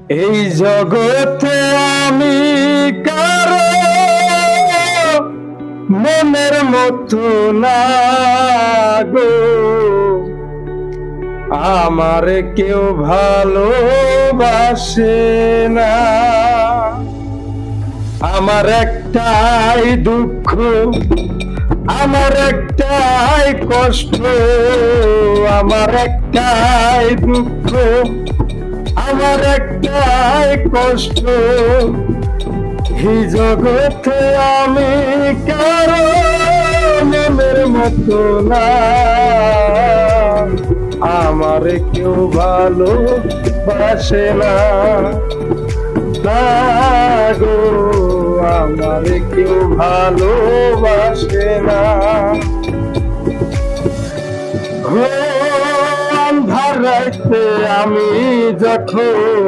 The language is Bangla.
এই জগতে আমি কারো মনের মতো না গো, আমার কেউ ভালোবাসে না। আমার একটাই দুঃখ, আমার একটাই কষ্ট, আমার একটাই দুঃখ, আমার একটাই কষ্ট। এই জগতে আমি কারো মনের মতো না, আমার কেউ ভালোবাসে না গো, আমার কেউ ভালোবাসে না। ও আন্ধার রাতে আমি যখন